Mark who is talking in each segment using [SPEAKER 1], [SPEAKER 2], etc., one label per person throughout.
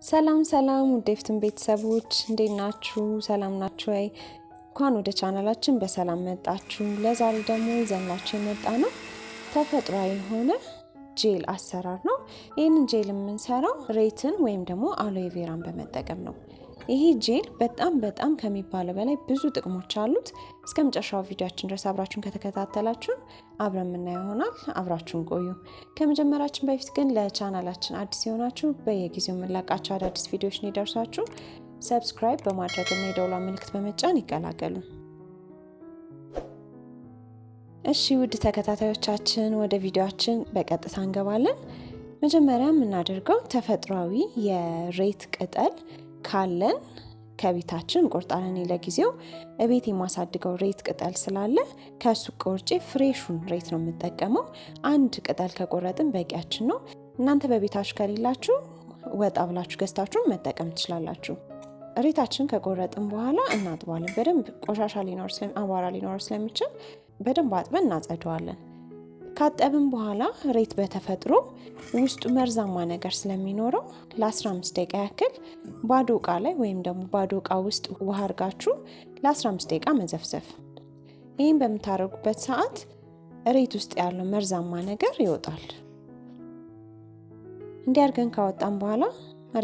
[SPEAKER 1] ሰላም ሰላም ውዴፍትን ቤተሰቦች እንዴት ናችሁ? ሰላም ናችሁ ወይ? እንኳን ወደ ቻናላችን በሰላም መጣችሁ። ለዛሬ ደግሞ ይዘንላችሁ የመጣነው ተፈጥሯዊ የሆነ ጄል አሰራር ነው። ይህንን ጄል የምንሰራው ሬትን ወይም ደግሞ አሎe ቬራን በመጠቀም ነው። ይሄ ጄል በጣም ከሚባለው በላይ ብዙ ጥቅሞች አሉት። እስከመጨረሻው ቪዲዮአችን ድረስ አብራችሁን ከተከታተላችሁ አብረን የምናየው ይሆናል። አብራችሁን ቆዩ። ከመጀመራችን በፊት ግን ለቻናላችን አዲስ የሆናችሁ በየጊዜው የምንለቃቸው አዳዲስ ቪዲዮዎች እንዲደርሷችሁ ሰብስክራይብ በማድረግና የደወሏን ምልክት በመጫን ይቀላቀሉ። እሺ ውድ ተከታታዮቻችን ወደ ቪዲዮአችን በቀጥታ እንገባለን። መጀመሪያ የምናደርገው ተፈጥሯዊ የሬት ቅጠል ካለን ከቤታችን ቆርጣለን። ለጊዜው እቤት የማሳድገው ሬት ቅጠል ስላለ ከሱ ቆርጬ ፍሬሹን ሬት ነው የምጠቀመው። አንድ ቅጠል ከቆረጥን በቂያችን ነው። እናንተ በቤታችሁ ከሌላችሁ ወጣ ብላችሁ ገዝታችሁ መጠቀም ትችላላችሁ። ሬታችን ከቆረጥን በኋላ እናጥባለን። በደንብ ቆሻሻ አቧራ ሊኖር ስለሚችል በደንብ አጥበን እናጸደዋለን። ካጠብን በኋላ ሬት በተፈጥሮ ውስጡ መርዛማ ነገር ስለሚኖረው ለ15 ደቂቃ ያክል ባዶ ዕቃ ላይ ወይም ደግሞ ባዶ ዕቃ ውስጥ ውሃ አርጋችሁ ለ15 ደቂቃ መዘፍዘፍ። ይህን በምታደርጉበት ሰዓት ሬት ውስጥ ያለው መርዛማ ነገር ይወጣል። እንዲያርገን ካወጣን በኋላ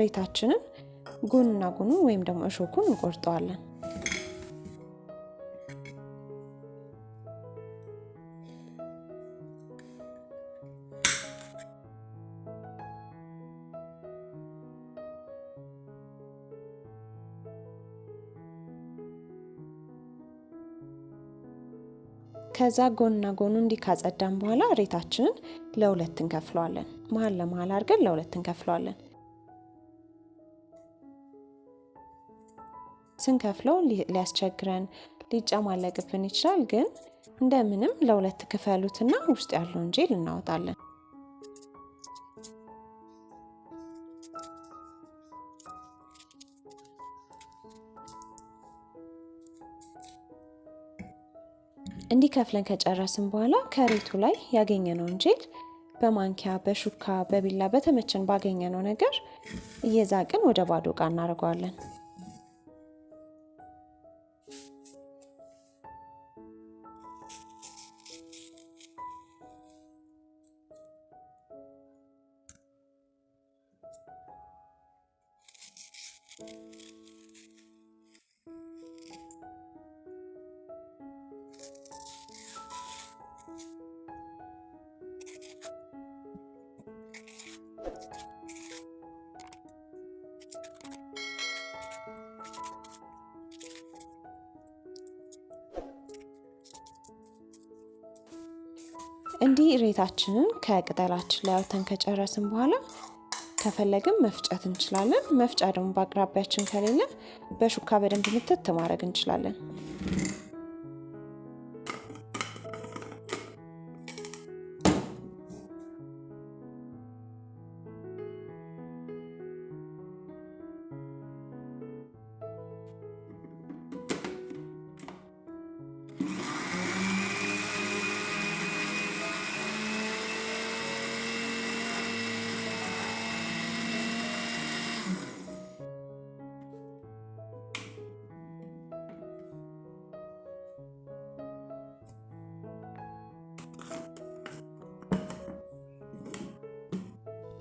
[SPEAKER 1] ሬታችንን ጎንና ጎኑ ወይም ደግሞ እሾኩን እንቆርጠዋለን። ከዛ ጎንና ጎኑ እንዲህ ካጸዳን በኋላ ሬታችንን ለሁለት እንከፍለዋለን። መሀል ለመሀል አድርገን ለሁለት እንከፍለዋለን። ስንከፍለው ሊያስቸግረን ሊጨማለቅብን ይችላል። ግን እንደምንም ለሁለት ክፈሉትና ውስጥ ያለውን ጄል እናወጣለን። እንዲህ ከፍለን ከጨረስን በኋላ ከሬቱ ላይ ያገኘነውን ጄል በማንኪያ በሹካ በቢላ በተመቸን ባገኘነው ነገር እየዛቅን ወደ ባዶ ዕቃ እናደርገዋለን። እንዲህ ሬታችንን ከቅጠላችን ላይ አውጥተን ከጨረስን በኋላ ከፈለግን መፍጨት እንችላለን። መፍጫ ደግሞ በአቅራቢያችን ከሌለ በሹካ በደንብ ምትት ማድረግ እንችላለን።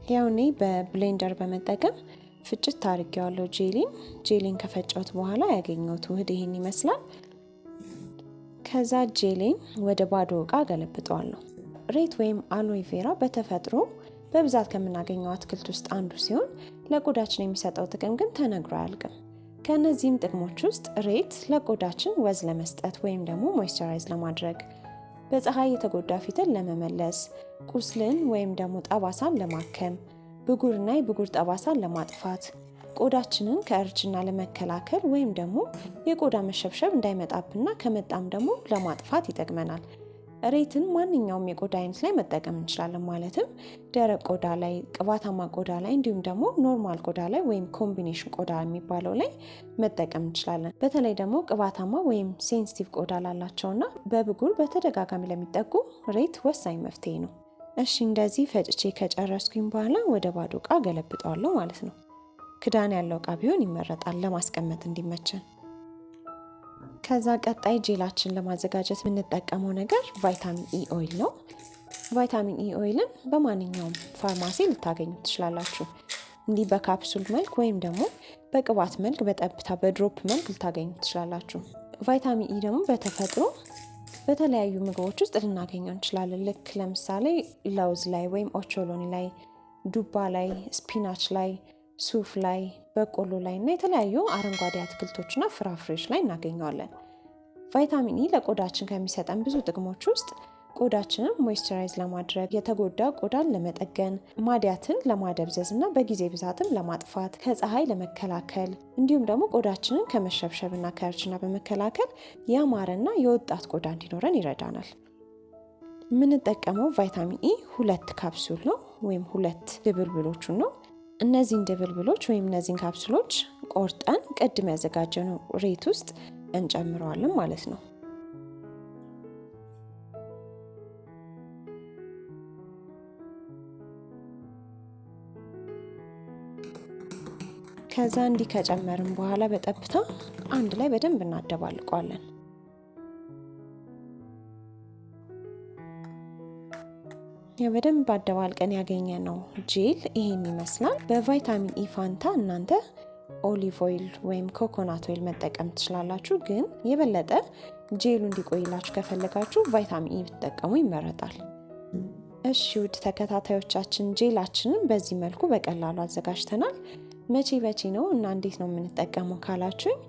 [SPEAKER 1] ያው እኔ በብሌንደር በመጠቀም ፍጭት አድርጌዋለሁ። ጄሊን ከፈጨሁት በኋላ ያገኘሁት ውህድ ይሄን ይመስላል። ከዛ ጄሊን ወደ ባዶ ዕቃ ገለብጠዋለሁ። ሬት ወይም አሎe ቬራ በተፈጥሮ በብዛት ከምናገኘው አትክልት ውስጥ አንዱ ሲሆን ለቆዳችን የሚሰጠው ጥቅም ግን ተነግሮ አያልቅም። ከነዚህም ጥቅሞች ውስጥ ሬት ለቆዳችን ወዝ ለመስጠት ወይም ደግሞ ሞይስቸራይዝ ለማድረግ፣ በፀሐይ የተጎዳ ፊትን ለመመለስ፣ ቁስልን ወይም ደግሞ ጠባሳን ለማከም፣ ብጉርና የብጉር ጠባሳን ለማጥፋት፣ ቆዳችንን ከእርጅና ለመከላከል ወይም ደግሞ የቆዳ መሸብሸብ እንዳይመጣብንና ከመጣም ደግሞ ለማጥፋት ይጠቅመናል። ሬትን ማንኛውም የቆዳ አይነት ላይ መጠቀም እንችላለን። ማለትም ደረቅ ቆዳ ላይ፣ ቅባታማ ቆዳ ላይ እንዲሁም ደግሞ ኖርማል ቆዳ ላይ ወይም ኮምቢኔሽን ቆዳ የሚባለው ላይ መጠቀም እንችላለን። በተለይ ደግሞ ቅባታማ ወይም ሴንሲቲቭ ቆዳ ላላቸውና በብጉር በተደጋጋሚ ለሚጠቁ ሬት ወሳኝ መፍትሄ ነው። እሺ እንደዚህ ፈጭቼ ከጨረስኩኝ በኋላ ወደ ባዶ ዕቃ ገለብጠዋለሁ ማለት ነው። ክዳን ያለው እቃ ቢሆን ይመረጣል ለማስቀመጥ እንዲመቸን። ከዛ ቀጣይ ጄላችን ለማዘጋጀት የምንጠቀመው ነገር ቫይታሚን ኢ ኦይል ነው። ቫይታሚን ኢ ኦይልን በማንኛውም ፋርማሲ ልታገኙ ትችላላችሁ። እንዲህ በካፕሱል መልክ ወይም ደግሞ በቅባት መልክ በጠብታ በድሮፕ መልክ ልታገኙ ትችላላችሁ። ቫይታሚን ኢ ደግሞ በተፈጥሮ በተለያዩ ምግቦች ውስጥ ልናገኘው እንችላለን። ልክ ለምሳሌ ለውዝ ላይ ወይም ኦቾሎኒ ላይ፣ ዱባ ላይ፣ ስፒናች ላይ፣ ሱፍ ላይ፣ በቆሎ ላይ እና የተለያዩ አረንጓዴ አትክልቶችና ፍራፍሬዎች ላይ እናገኘዋለን። ቫይታሚን ኢ ለቆዳችን ከሚሰጠን ብዙ ጥቅሞች ውስጥ ቆዳችንን ሞይስቸራይዝ ለማድረግ፣ የተጎዳ ቆዳን ለመጠገን፣ ማዲያትን ለማደብዘዝ እና በጊዜ ብዛትም ለማጥፋት፣ ከፀሐይ ለመከላከል እንዲሁም ደግሞ ቆዳችንን ከመሸብሸብና ከእርጅና በመከላከል ያማረና የወጣት ቆዳ እንዲኖረን ይረዳናል። የምንጠቀመው ቫይታሚን ኢ 2 ካፕሱል ነው ወይም 2 ድብልብሎቹን ነው። እነዚህን ድብልብሎች ወይም እነዚህን ካፕሱሎች ቆርጠን ቅድም ያዘጋጀነው ሬት ውስጥ እንጨምረዋለን ማለት ነው። ከዛ እንዲህ ከጨመርን በኋላ በጠብታ አንድ ላይ በደንብ እናደባልቀዋለን። በደንብ አደባልቀን ያገኘነው ጄል ይሄን ይመስላል። በቫይታሚን ኢ ፋንታ እናንተ ኦሊቭ ኦይል ወይም ኮኮናት ኦይል መጠቀም ትችላላችሁ። ግን የበለጠ ጄሉ እንዲቆይላችሁ ከፈለጋችሁ ቫይታሚን ኢ ብትጠቀሙ ይመረጣል። እሺ ውድ ተከታታዮቻችን ጄላችንን በዚህ መልኩ በቀላሉ አዘጋጅተናል። መቼ ነው እና እንዴት ነው የምንጠቀመው ካላችሁኝ፣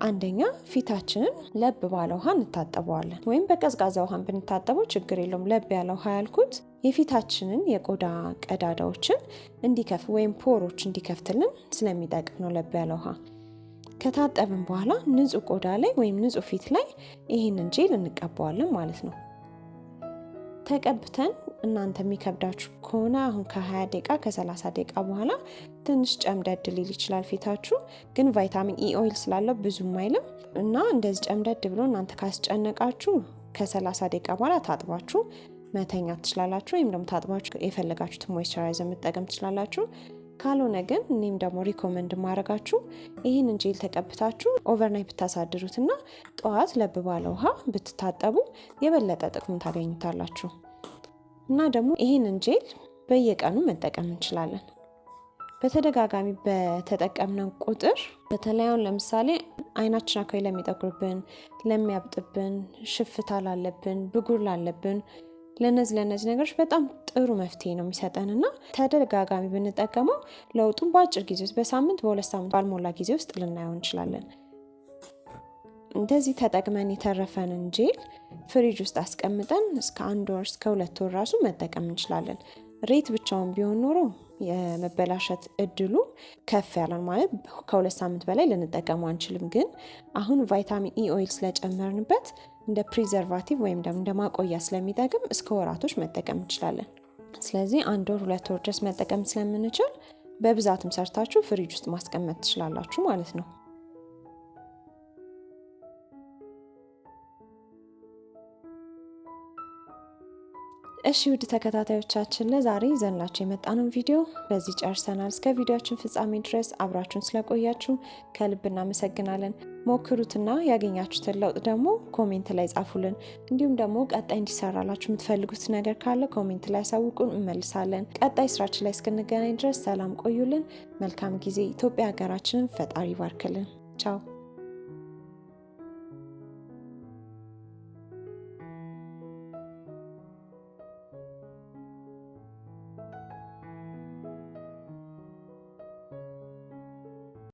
[SPEAKER 1] አንደኛ ፊታችንን ለብ ባለ ውሃ እንታጠበዋለን። ወይም በቀዝቃዛ ውሃን ብንታጠበው ችግር የለውም። ለብ ያለ ውሃ ያልኩት የፊታችንን የቆዳ ቀዳዳዎችን እንዲከፍት ወይም ፖሮች እንዲከፍትልን ስለሚጠቅም ነው ለብ ያለ ውሃ። ከታጠብን በኋላ ንጹህ ቆዳ ላይ ወይም ንጹህ ፊት ላይ ይህንን ጄል እንቀባዋለን ማለት ነው። ተቀብተን እናንተ የሚከብዳችሁ ከሆነ አሁን ከ20 ደቂቃ ከ30 ደቂቃ በኋላ ትንሽ ጨምደድ ሊል ይችላል ፊታችሁ። ግን ቫይታሚን ኢ ኦይል ስላለው ብዙም አይልም እና እንደዚህ ጨምደድ ብሎ እናንተ ካስጨነቃችሁ ከ30 ደቂቃ በኋላ ታጥባችሁ መተኛት ትችላላችሁ። ወይም ደግሞ ታጥባችሁ የፈለጋችሁትን ሞይስቸራይዘር መጠቀም ትችላላችሁ። ካልሆነ ግን እኔም ደግሞ ሪኮመንድ ማድረጋችሁ ይህንን ጄል ተቀብታችሁ ኦቨርናይት ብታሳድሩትና ጠዋት ለብ ባለ ውሃ ብትታጠቡ የበለጠ ጥቅም ታገኙታላችሁ። እና ደግሞ ይህንን ጄል በየቀኑ መጠቀም እንችላለን። በተደጋጋሚ በተጠቀምነው ቁጥር በተለይ አሁን ለምሳሌ አይናችን አካባቢ ለሚጠቁርብን፣ ለሚያብጥብን፣ ሽፍታ ላለብን፣ ብጉር ላለብን ለነዚህ ነገሮች በጣም ጥሩ መፍትሄ ነው የሚሰጠንና ተደጋጋሚ ብንጠቀመው ለውጡን በአጭር ጊዜ ውስጥ በሳምንት በ2 ሳምንት ባልሞላ ጊዜ ውስጥ ልናየው እንችላለን። እንደዚህ ተጠቅመን የተረፈንን ጄል ፍሪጅ ውስጥ አስቀምጠን እስከ 1 ወር እስከ 2 ወር ራሱ መጠቀም እንችላለን። ሬት ብቻውን ቢሆን ኖሮ የመበላሸት እድሉ ከፍ ያለ ማለት ከ2 ሳምንት በላይ ልንጠቀመው አንችልም። ግን አሁን ቫይታሚን ኢ ኦይል ስለጨመርንበት እንደ ፕሪዘርቫቲቭ ወይም ደግሞ እንደ ማቆያ ስለሚጠቅም እስከ ወራቶች መጠቀም እንችላለን። ስለዚህ 1 ወር 2 ወር ድረስ መጠቀም ስለምንችል በብዛትም ሰርታችሁ ፍሪጅ ውስጥ ማስቀመጥ ትችላላችሁ ማለት ነው። እሺ ውድ ተከታታዮቻችን ለዛሬ ይዘንላችሁ የመጣነው ቪዲዮ በዚህ ጨርሰናል። እስከ ቪዲዮአችን ፍጻሜ ድረስ አብራችሁን ስለቆያችሁ ከልብ እናመሰግናለን። ሞክሩትና ያገኛችሁትን ለውጥ ደግሞ ኮሜንት ላይ ጻፉልን። እንዲሁም ደግሞ ቀጣይ እንዲሰራላችሁ የምትፈልጉት ነገር ካለ ኮሜንት ላይ ያሳውቁን፣ እንመልሳለን። ቀጣይ ስራችን ላይ እስክንገናኝ ድረስ ሰላም ቆዩልን። መልካም ጊዜ። ኢትዮጵያ ሀገራችንን ፈጣሪ ይባርክልን። ቻው